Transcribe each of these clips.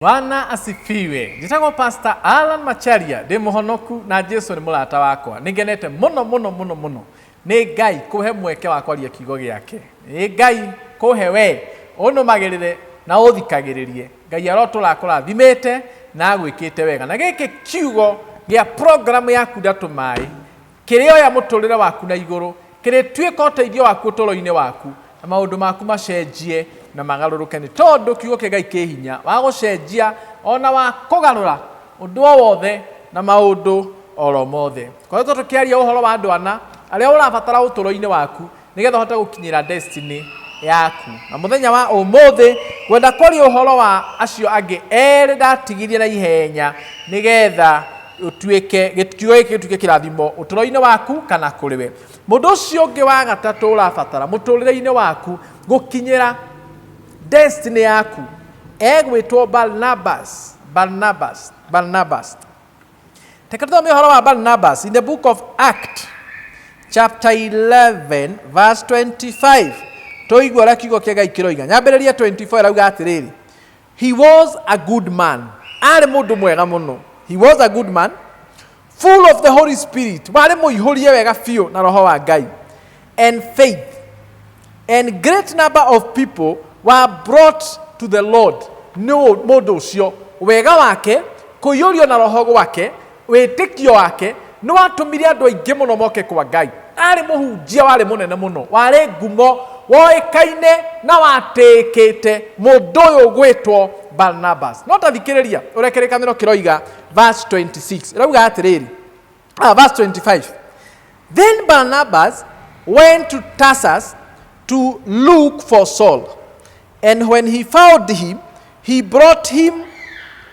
Bwana asifiwe. Njitagwo Pastor Alan Macharia ndi muhonoku na Jesu ni murata wakwa. Ningenete muno. Ni Ngai kuhe mweke wa kwaria kiugo giake. Ni Ngai kuhe we unumagirire na uthikagiririe. Ngai aroturathimite na gwikite wega. Na giki kiugo gia program yaku ndatumai kirio ya muturire waku na iguru kiri twika uteithio waku toro-ini waku na maundu maku macenjie na magaruruke ni tondu kiugo kia Ngai kihinya wa gucenjia ona wa kugarura undu wothe na maundu oro mothe. Kwa hiyo tukiaria uhoro wa andu ana aria urabatara uturo-ini waku nigetha hote gukinyira destiny yaku. Na muthenya wa umuthi kwenda kwaria uhoro wa acio angi eri ndatigirie na ihenya nigetha utuike kiugo giki gituike kirathimo uturo-ini waku kana kuriwe. Mundu ucio ungi wa gatatu urabatara muturire-ini waku gukinyira destiny yaku egwitwo Barnabas. Tekathomi uhoro wa Barnabas in the book of Acts chapter 11 verse 25. Toigwa ra kiugo kia Ngai kiroiga nyambiriria 24 rauga atiriri, he was a good man. Ari mundu mwega muno. He was a good man, full of the Holy Spirit. Wari muihurie wega fiu na roho wa Ngai, and faith, and great number of people were brought to the Lord. No mundu ucio wega wake kuyurio na roho wake witikio wake no watumirie andu aingi muno moke kwa Ngai. Ari muhunjia wari munene muno, wari ngumo woikaine na watikite mundu uyu gwitwo Barnabas. No tathikiriria urekerekaniro kiroiga verse 26 rauga atiriri verse 25. Then Barnabas went to Tarsus to look for Saul, and when he found him, he brought him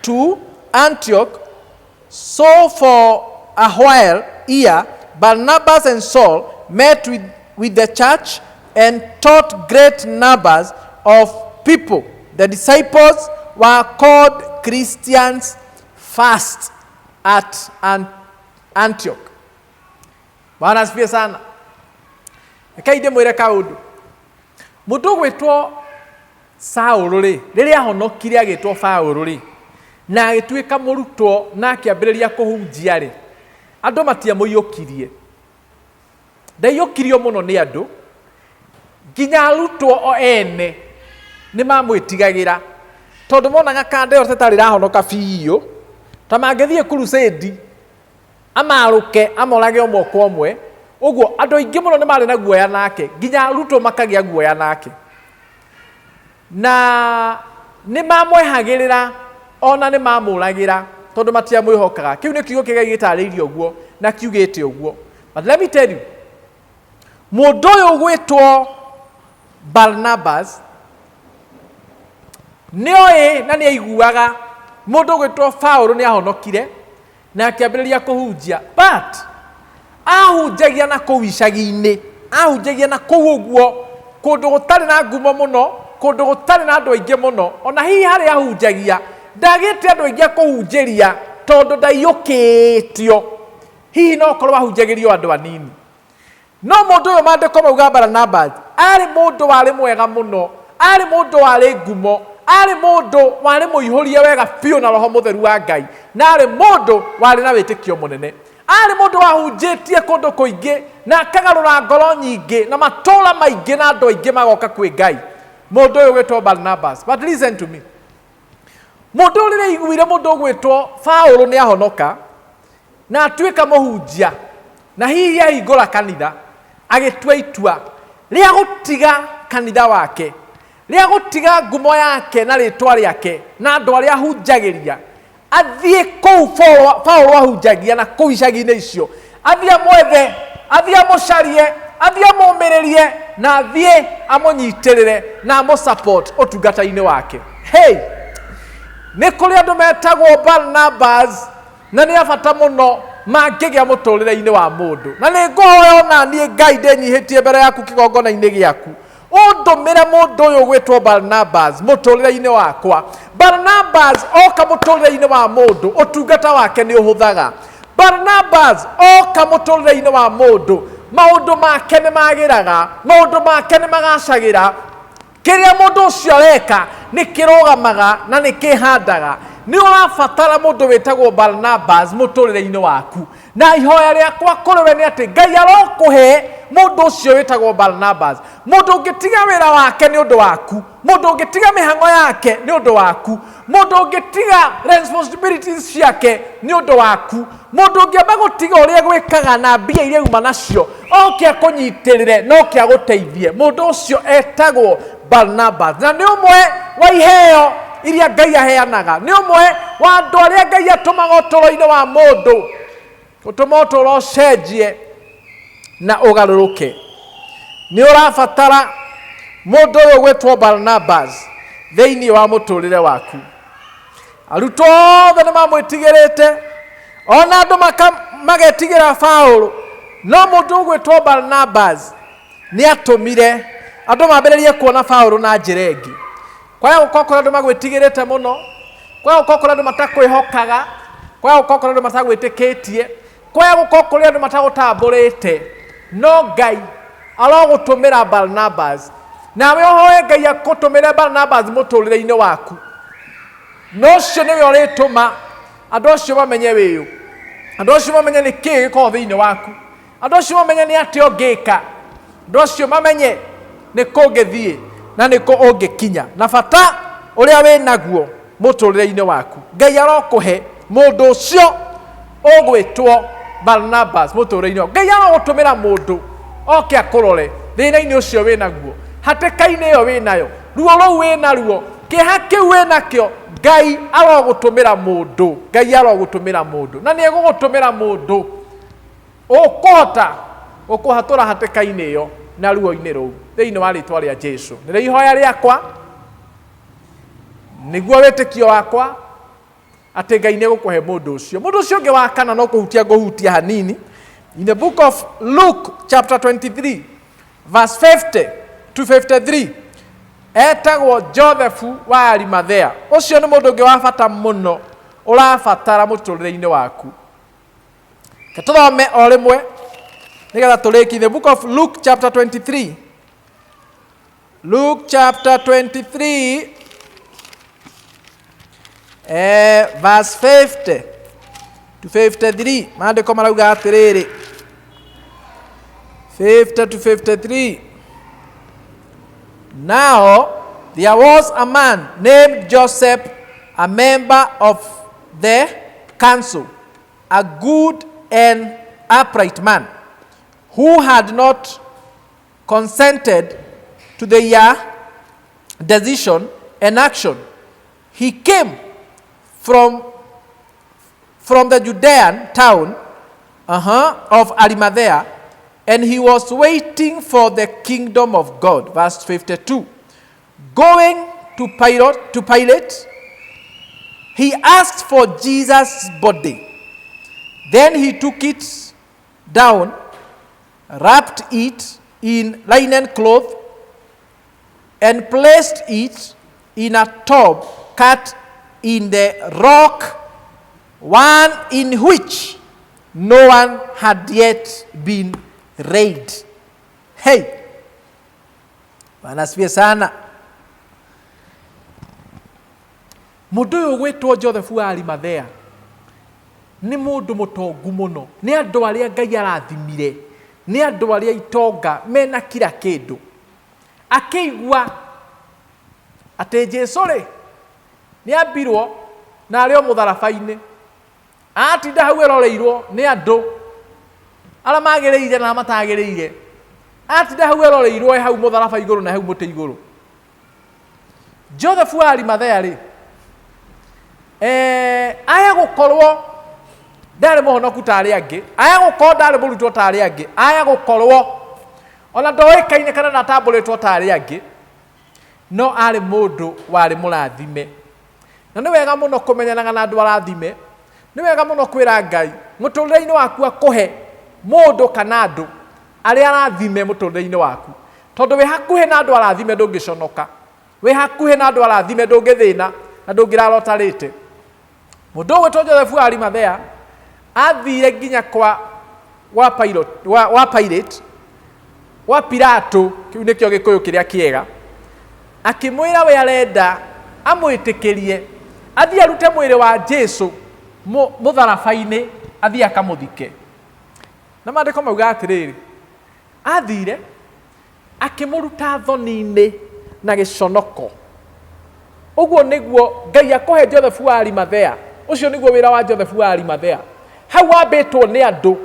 to Antioch. So for a while here, Barnabas and Saul met with the church and taught great numbers of people. The disciples were called Christians first at Antioch. Bwana asifiwe sana. Kaide mwire kaundu. Mundu gwitwo Saul ri riria honokire agitwo Paul ri na agituika murutwo na akiambiriria kuhunjia ri andu matia muiyukirie ndayukirio muno ni andu nginya arutwo o ene ni mamwitigagira tondu monaga kande yote tari rahonoka biu ta mangethie crusade amaruke amorage omwe kwa omwe uguo andu aingi muno ni mari na guoya nake nginya arutwo makagia guoya nake na ni mamwehagirira ona ni mamuragira tondu matia mwihokaga. Kiu ni kiugo kia Ngai gitariirio uguo na kiugite uguo. But let me tell you, mundu uyu gwitwo Barnabas nioi na ni aiguaga mundu gwitwo Paul ni ahonokire na akiambiriria kuhunjia, but ahunjagia na kuwicagi-ini, ahunjagia na kuu uguo kundu gutari na ngumo muno, kundu gutari na andu aingi muno. Ona hihi hari ahunjagia ndagite andu aingi kuhunjiria tondu ndaiyukitio, hihi no korwo ahunjagirio andu anini. No mundu uyu mandiko mauga Barnabas ari mundu wari mwega muno, ari mundu wari ngumo, ari mundu wari muihurie wega fiu na roho mutheru wa Ngai, na ari mundu wari na witikio munene, ari mundu wahunjitie kundu kuingi na akagarura ngoro nyingi na matura maingi na andu aingi magoka kwi Ngai. Mundu uyu gwitwo Barnabas. But listen to me, mundu uri iguire mundu gwitwo Paul ni ahonoka na atuika muhunjia na hihi ahingura kanitha agitua itua ria gutiga kanitha wake, ria gutiga ngumo yake na ritwa riake na andu aria ahunjagiria, athie kou Paul ahunjagia na kou icagi-ini icio, athie amwethe, athie amucarie, athie amumiririe na athie amunyitirire na amusupport utungata-ini wake. Hey, ni kuri andu metagwo Barnabas na ni abata muno mangigia muturire-ini wa mundu, na ni nguhoya ona nie Ngai ndenyihitie mbere yaku kigongona-ini giaku undumire mundu uyu gwitwo Barnabas muturire-ini wakwa. Barnabas oka muturire-ini wa mundu utungata wake ni uhuthaga. Barnabas oka muturire-ini wa mundu maundu make ni magiraga, maundu make ni magacagira, kiria mundu ucio areka ni kirogamaga na ni kihandaga. Ni urabatara mundu witagwo Barnabas muturire-ini waku, na ihoya riakwa kuri we ni ati Ngai arokuhe mundu ucio witagwo Barnabas, mundu ungitiga wira wake ni undu waku, mundu ungitiga mihango yake ni undu waku, mundu ungitiga responsibilities ciake ni undu waku, mundu ungiamba gutiga uria gwikaga na mbia iria uma nacio oke akunyitirire no ke aguteithie. Mundu ucio etagwo Barnabas, na ni umwe wa iheo iria Ngai aheanaga, ni umwe wa andu aria Ngai atumaga uturo-ini wa mundu utuma uturo ucenjie na ugaruruke. Ni urabatara mundu uyu gwitwo Barnabas thiini wa muturire waku. Arutwo othe ni mamwitigirite, ona andu magetigira Paulo, no mundu gwitwo Barnabas ni atumire andu mambiririe kuona Paulo na njira ingi. Kwa gukokora andu magwitigirite muno, kwa gukokora andu matakwihokaga, kwa gukokora andu matagwitikitie, kwa gukokora andu matagutamburite, no Ngai arogutumira Barnabas, nawe ohoe Ngai akutumire Barnabas muturire-ini waku. No cio niwe urituma andu acio bamenye wiu, andu acio bamenye ni kii giko thiini waku, andu acio bamenye ni ati ungika, andu acio bamenye ni kungithie na ni ku ungikinya, na bata uria wi naguo muturire-ini waku. Ngai arokuhe mundu ucio ugwitwo Barnabas muturire-ini waku. Ngai arogutumira mundu oke akurore thina-ini ucio wi naguo, hatikaini iyo wi nayo, ruo ruu wi naruo, kiha kiu wi nakio, Ngai arogutumira mundu, Ngai arogutumira mundu, na ni egugutumira mundu ukuhota ukuhatura hatikaini iyo na ruo-ini ruu thiini wa ritwa ria Jesu. Nire ihoya riakwa niguo witikio wakwa ati Ngai ni gukuhe mundu ucio. Mundu ucio ungi wa kana no kuhutia hanini. In the book of Luke chapter 23 verse 50 to 53, etagwo Joseph wa Arimathea. Ucio ni mundu ungi wa bata muno urabatara muturire-ini waku. Ketuthome o rimwe nigetha turiki. The book of Luke chapter 23, Luke chapter 23 verse 50 to 53. Maandiko marauga atiriri, 50 to 53. Now there was a man named Joseph, a member of the council, a good and upright man, who had not consented to their decision and action. He came from the Judean town of Arimathea, and he was waiting for the kingdom of God. Verse 52. Going to Pilate, he asked for Jesus' body. Then he took it down, wrapped it in linen cloth, and placed it in a tomb cut in the rock, one in which no one had yet been laid. Hey, wanasifiwe sana. Mundu uyu gwitwo Joseph wa Arimathea ni mundu mutongu muno, ni andu aria Ngai arathimire, ni andu aria itonga mena kila kindu. Akiigua ati Jesu ri ni ambirwo na ario mutharaba-ini, atinda hau eroreirwo ni andu ala magiriire na matagiriire, atinda hau eroreirwo hau mutharaba iguru na hau muti iguru. Joseph wa Arimathea ri aya gukorwo ndari muhonoku tari angi, aya gukorwo ndari murutwo tari angi, aya gukorwo ona ndoikaine kana natamburitwo tari angi, no ari mundu wari murathime. Na ni wega muno kumenyanaga na andu arathime, ni wega muno kwira Ngai muturire-ini waku akuhe mundu kana andu aria arathime muturire-ini waku, tondu wi hakuhi na andu arathime ndungiconoka, wi hakuhi na andu arathime ndungithina na ndungirarotarite. Mundu gwitwo Joseph wa Arimathea athire nginya wa Pilate wa Pilato, kiu nikio gikuyu kiria kiega, akimwira we arenda amwitikirie athie arute mwiri wa Jesu mutharabaini athie akamuthike. Na maandiko mauga atiriri, athire akimuruta thoni-ini na giconoko. Uguo niguo Ngai akohe Joseph wa Arimathea. Ucio niguo wira wa Joseph wa Arimathea. Hau wambitwo ni andu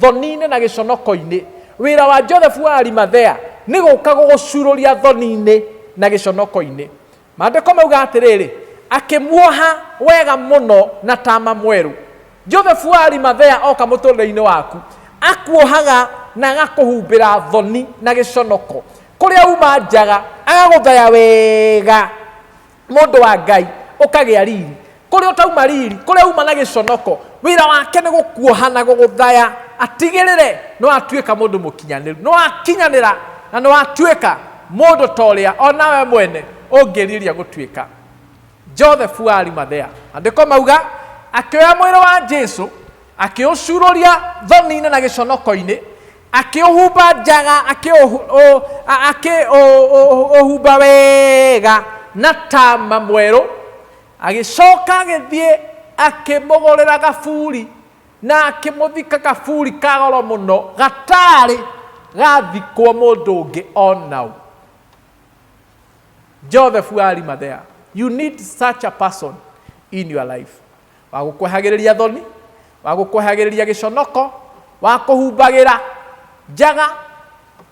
thoni-ini na giconoko-ini. Wira wa Joseph wa Arimathea ni guka gugucururia thoni-ini na giconoko-ini. Maandiko mauga atiriri, akimuoha wega muno na tama mweru. Joseph wa Arimathea oka muturire-ini waku akuohaga na agakuhumbira thoni na giconoko. Kuria uma njaga agaguthaya wega mundu wa Ngai ukagia riri. Kuria utauma riri, kuria uma na giconoko, wira wake ni gukuoha na guguthaya atigirire no atuika mundu mukinyaniru, no akinyanira na no atuika mundu toria onawe mwene ungiriria gutuika. Joseph wa Arimathea, andiko mauga akioya mwiri wa Jesu akiucururia thoni-ini na giconoko-ini, akiuhumba njaga, akiuhumba wega na tama mweru, agicoka agithie akimugurira gaburi na akimuthika gaburi ka goro muno gatari gathikwo mundu ungi onau. Joseph wa Arimathea, you need such a person in your life. Wagukwehagiriria thoni, wagukwehagiriria giconoko, wakuhumbagira njaga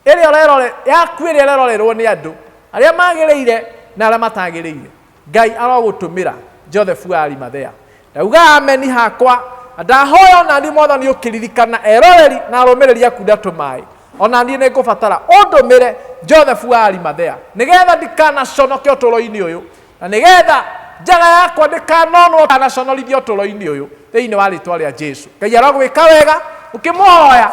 iria urerore yaku iria urerorerwo ni andu aria magiriire na aria matagiriire. Ngai arogutumira Joseph wa Arimathea. Ndauga ameni hakwa, ndahoya na ndi mwathani ukiririkana eroreri na arumiriri aku ndatumai. Ona ndi ni ngubatara undumire Joseph wa Arimathea nigetha ndikanaconoke uturo-ini uyu, na nigetha njaga yakwa ndikanonwo kana conorithio uturo-ini uyu thiini wa ritwa ria Jesu. Ngai arogwika wega ukimuhoya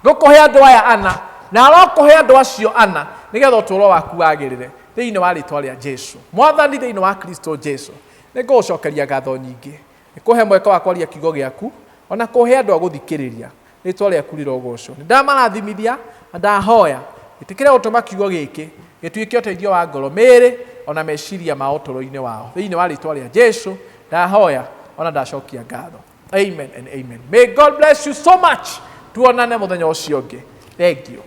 ngukuhe andu aya ana na arokuhe andu acio ana nigetha uturo waku wagirire thiini wa ritwa ria Jesu. Mwathani thiini wa Kristo Jesu nigucokeria ngatho nyingi, nikuhe mweke wa kwaria kiugo giaku, ona kuhe andu aguthikiriria ritwa riaku rirogocwo. Ndamarathimithia na ndahoya itikire gutuma kiugo giki gituike uteithio wa ngoro, miri ona meciria ma uturo-ini wao thiini wa ritwa ria Jesu ndahoya ona ndacokia ngatho. Amen and amen. May God bless you so much. Tuonane muthenya ucio ungi. Thank you.